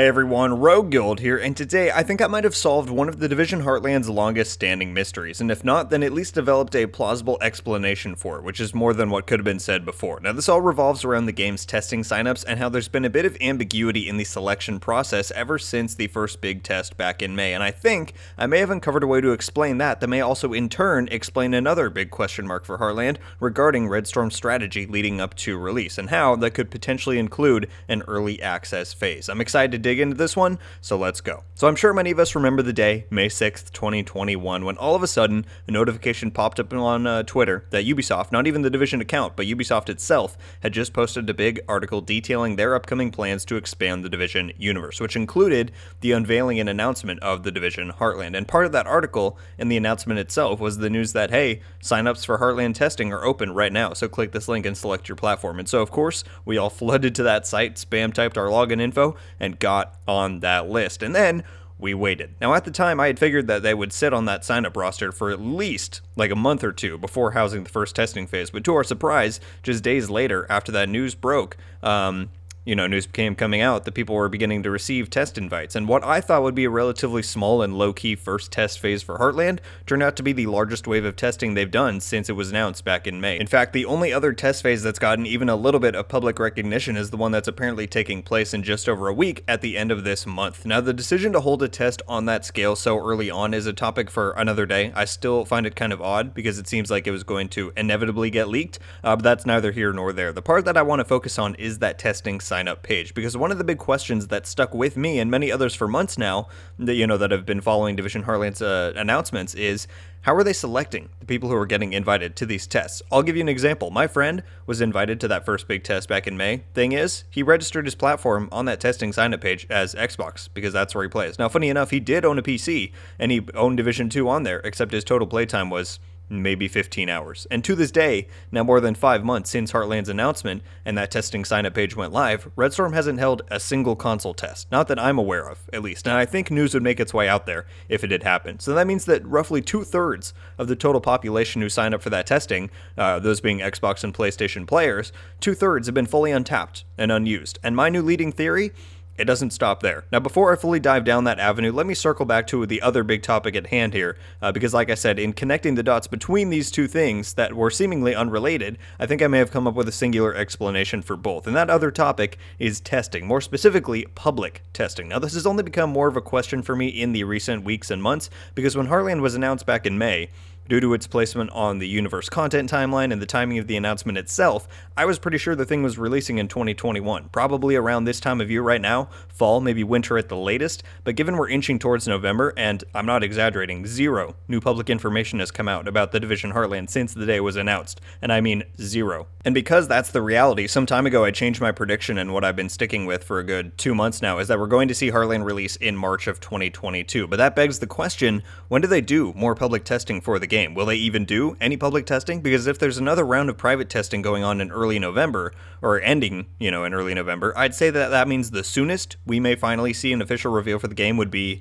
Hey everyone, RogueGold here, and today I think I might have solved one of the Division Heartland's longest standing mysteries, and if not, then at least developed a plausible explanation for it, which is more than what could have been said before. Now this all revolves around the game's testing signups and how there's been a bit of ambiguity in the selection process ever since the first big test back in May, and I think I may have uncovered a way to explain that may also in turn explain another big question mark for Heartland regarding Red Storm's strategy leading up to release, and how that could potentially include an early access phase. I'm excited to dig into this one, so let's go. So I'm sure many of us remember the day, May 6th, 2021, when all of a sudden a notification popped up on Twitter that Ubisoft, not even the Division account, but Ubisoft itself, had just posted a big article detailing their upcoming plans to expand the Division universe, which included the unveiling and announcement of the Division Heartland. And part of that article and the announcement itself was the news that, hey, signups for Heartland testing are open right now, so click this link and select your platform. And so, of course, we all flooded to that site, spam typed our login info, and got on that list. And then we waited. Now, at the time, I had figured that they would sit on that sign-up roster for at least like a month or two before housing the first testing phase. But to our surprise, just days later, after that news broke, news became coming out that people were beginning to receive test invites, and what I thought would be a relatively small and low-key first test phase for Heartland turned out to be the largest wave of testing they've done since it was announced back in May. In fact, the only other test phase that's gotten even a little bit of public recognition is the one that's apparently taking place in just over a week at the end of this month. Now, the decision to hold a test on that scale so early on is a topic for another day. I still find it kind of odd because it seems like it was going to inevitably get leaked, but that's neither here nor there. The part that I want to focus on is that testing sign-up page, because one of the big questions that stuck with me and many others for months now that have been following Division Heartland's announcements is, how are they selecting the people who are getting invited to these tests? I'll give you an example. My friend was invited to that first big test back in May. Thing is, he registered his platform on that testing sign-up page as Xbox, because that's where he plays. Now, funny enough, he did own a PC, and he owned Division 2 on there, except his total playtime was maybe 15 hours. And to this day, now more than 5 months since Heartland's announcement and that testing sign-up page went live, Red Storm hasn't held a single console test. Not that I'm aware of, at least. And I think news would make its way out there if it had happened. So that means that roughly 2/3 of the total population who signed up for that testing, those being Xbox and PlayStation players, 2/3 have been fully untapped and unused. And my new leading theory, it doesn't stop there. Now, before I fully dive down that avenue, let me circle back to the other big topic at hand here, because like I said, in connecting the dots between these two things that were seemingly unrelated, I think I may have come up with a singular explanation for both. And that other topic is testing, more specifically, public testing. Now, this has only become more of a question for me in the recent weeks and months, because when Heartland was announced back in May, due to its placement on the universe content timeline and the timing of the announcement itself, I was pretty sure the thing was releasing in 2021, probably around this time of year right now, fall, maybe winter at the latest, but given we're inching towards November, and I'm not exaggerating, 0 new public information has come out about the Division Heartland since the day it was announced, and I mean 0. And because that's the reality, some time ago I changed my prediction, and what I've been sticking with for a good 2 months now is that we're going to see Heartland release in March of 2022, but that begs the question, when do they do more public testing for the game? Will they even do any public testing? Because if there's another round of private testing going on in early November, or ending, in early November, I'd say that that means the soonest we may finally see an official reveal for the game would be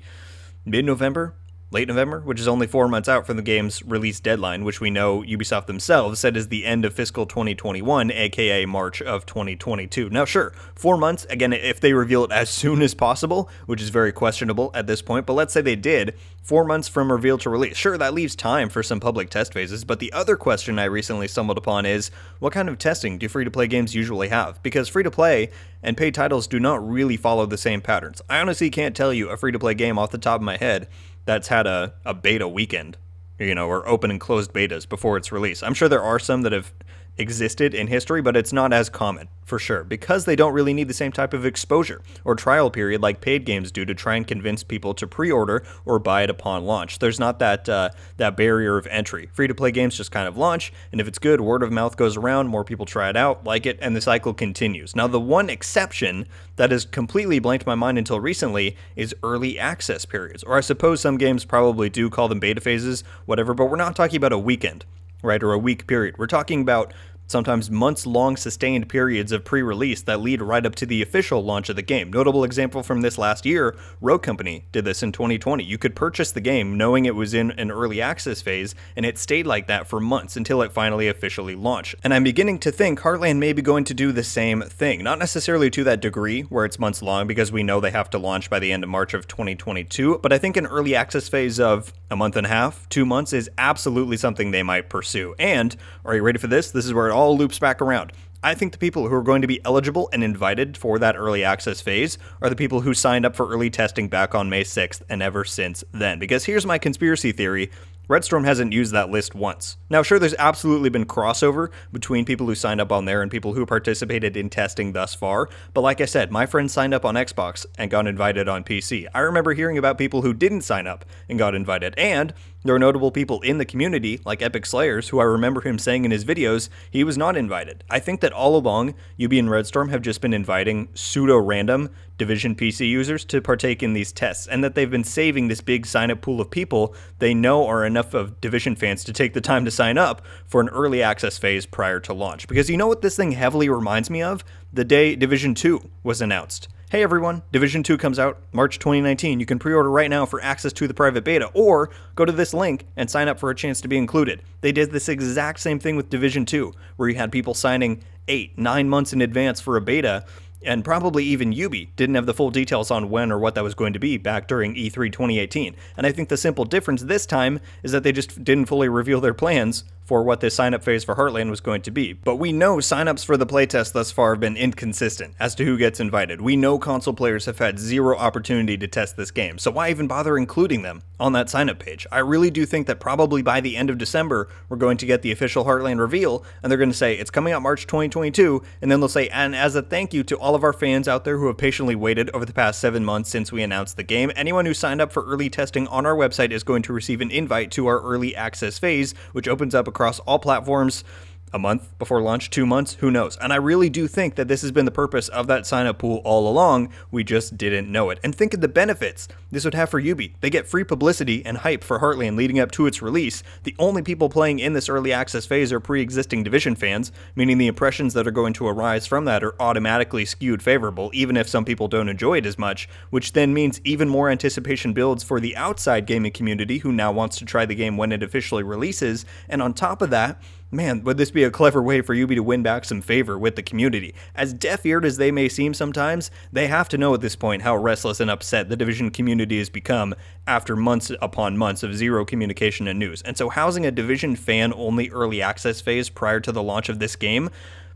mid-November, late November, which is only 4 months out from the game's release deadline, which we know Ubisoft themselves said is the end of fiscal 2021, aka March of 2022. Now sure, 4 months, again, if they reveal it as soon as possible, which is very questionable at this point, but let's say they did, 4 months from reveal to release. Sure, that leaves time for some public test phases, but the other question I recently stumbled upon is, what kind of testing do free-to-play games usually have? Because free-to-play and paid titles do not really follow the same patterns. I honestly can't tell you a free-to-play game off the top of my head that's had a beta weekend, or open and closed betas before its release. I'm sure there are some that have existed in history, but it's not as common, for sure, because they don't really need the same type of exposure or trial period like paid games do to try and convince people to pre-order or buy it upon launch. There's not that barrier of entry. Free-to-play games just kind of launch, and if it's good, word of mouth goes around, more people try it out, like it, and the cycle continues. Now, the one exception that has completely blanked my mind until recently is early access periods, or I suppose some games probably do call them beta phases, whatever, but we're not talking about a weekend, right, or a week period. We're talking about sometimes months-long sustained periods of pre-release that lead right up to the official launch of the game. Notable example from this last year, Rogue Company did this in 2020. You could purchase the game knowing it was in an early access phase, and it stayed like that for months until it finally officially launched. And I'm beginning to think Heartland may be going to do the same thing. Not necessarily to that degree, where it's months long, because we know they have to launch by the end of March of 2022, but I think an early access phase of a month and a half, 2 months is absolutely something they might pursue. And, are you ready for this? This is where it all loops back around. I think the people who are going to be eligible and invited for that early access phase are the people who signed up for early testing back on May 6th and ever since then. Because here's my conspiracy theory. Redstorm hasn't used that list once. Now, sure, there's absolutely been crossover between people who signed up on there and people who participated in testing thus far, but like I said, my friend signed up on Xbox and got invited on PC. I remember hearing about people who didn't sign up and got invited, and there are notable people in the community, like Epic Slayers, who I remember him saying in his videos he was not invited. I think that all along, UB and Redstorm have just been inviting pseudo-random Division PC users to partake in these tests, and that they've been saving this big sign-up pool of people they know are enough of Division fans to take the time to sign up for an early access phase prior to launch. Because you know what this thing heavily reminds me of? The day Division 2 was announced. Hey everyone, Division 2 comes out March 2019. You can pre-order right now for access to the private beta, or go to this link and sign up for a chance to be included. They did this exact same thing with Division 2, where you had people signing 8-9 months in advance for a beta, and probably even Ubi didn't have the full details on when or what that was going to be back during E3 2018. And I think the simple difference this time is that they just didn't fully reveal their plans for what this sign-up phase for Heartland was going to be. But we know sign-ups for the playtest thus far have been inconsistent as to who gets invited. We know console players have had zero opportunity to test this game, so why even bother including them on that sign-up page? I really do think that probably by the end of December, we're going to get the official Heartland reveal, and they're going to say, it's coming out March 2022, and then they'll say, and as a thank you to all of our fans out there who have patiently waited over the past 7 months since we announced the game, anyone who signed up for early testing on our website is going to receive an invite to our early access phase, which opens up across all platforms a month before launch, 2 months, who knows? And I really do think that this has been the purpose of that sign-up pool all along. We just didn't know it. And think of the benefits this would have for Ubi. They get free publicity and hype for Heartland leading up to its release. The only people playing in this early access phase are pre-existing Division fans, meaning the impressions that are going to arise from that are automatically skewed favorable, even if some people don't enjoy it as much, which then means even more anticipation builds for the outside gaming community who now wants to try the game when it officially releases. And on top of that, man, would this be a clever way for Ubi to win back some favor with the community? As deaf-eared as they may seem sometimes, they have to know at this point how restless and upset the Division community has become after months upon months of zero communication and news. And so housing a Division fan-only early access phase prior to the launch of this game,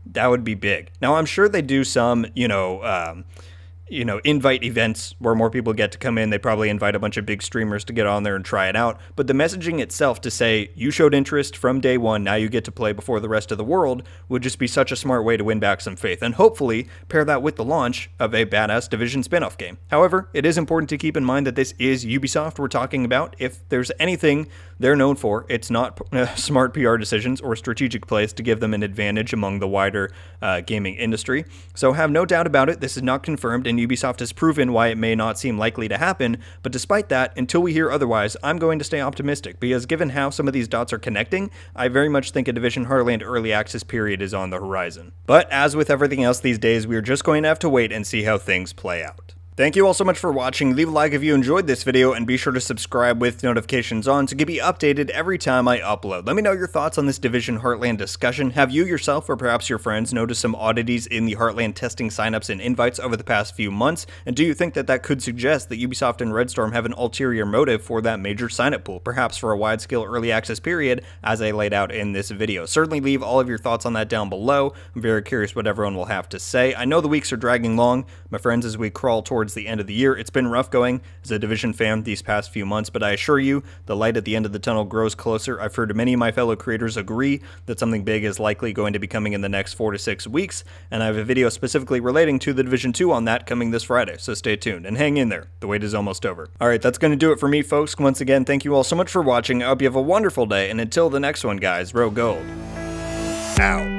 that would be big. Now, I'm sure they do some, invite events where more people get to come in. They probably invite a bunch of big streamers to get on there and try it out. But the messaging itself to say, you showed interest from day one, now you get to play before the rest of the world, would just be such a smart way to win back some faith. And hopefully pair that with the launch of a badass Division spin-off game. However, it is important to keep in mind that this is Ubisoft we're talking about. If there's anything they're known for, it's not smart PR decisions or strategic plays to give them an advantage among the wider gaming industry. So have no doubt about it, this is not confirmed, and Ubisoft has proven why it may not seem likely to happen, but despite that, until we hear otherwise, I'm going to stay optimistic, because given how some of these dots are connecting, I very much think a Division Heartland early access period is on the horizon. But as with everything else these days, we're just going to have to wait and see how things play out. Thank you all so much for watching. Leave a like if you enjoyed this video, and be sure to subscribe with notifications on to get updated every time I upload. Let me know your thoughts on this Division Heartland discussion. Have you yourself or perhaps your friends noticed some oddities in the Heartland testing signups and invites over the past few months? And do you think that that could suggest that Ubisoft and Redstorm have an ulterior motive for that major signup pool, perhaps for a wide-scale early access period, as I laid out in this video? Certainly leave all of your thoughts on that down below. I'm very curious what everyone will have to say. I know the weeks are dragging long, my friends, as we crawl towards the end of the year. It's been rough going as a Division fan these past few months, but I assure you, the light at the end of the tunnel grows closer. I've heard many of my fellow creators agree that something big is likely going to be coming in the next 4 to 6 weeks, and I have a video specifically relating to the Division 2 on that coming this Friday, so stay tuned and hang in there. The wait is almost over. Alright, that's going to do it for me, folks. Once again, thank you all so much for watching. I hope you have a wonderful day, and until the next one, guys, RogueGold out.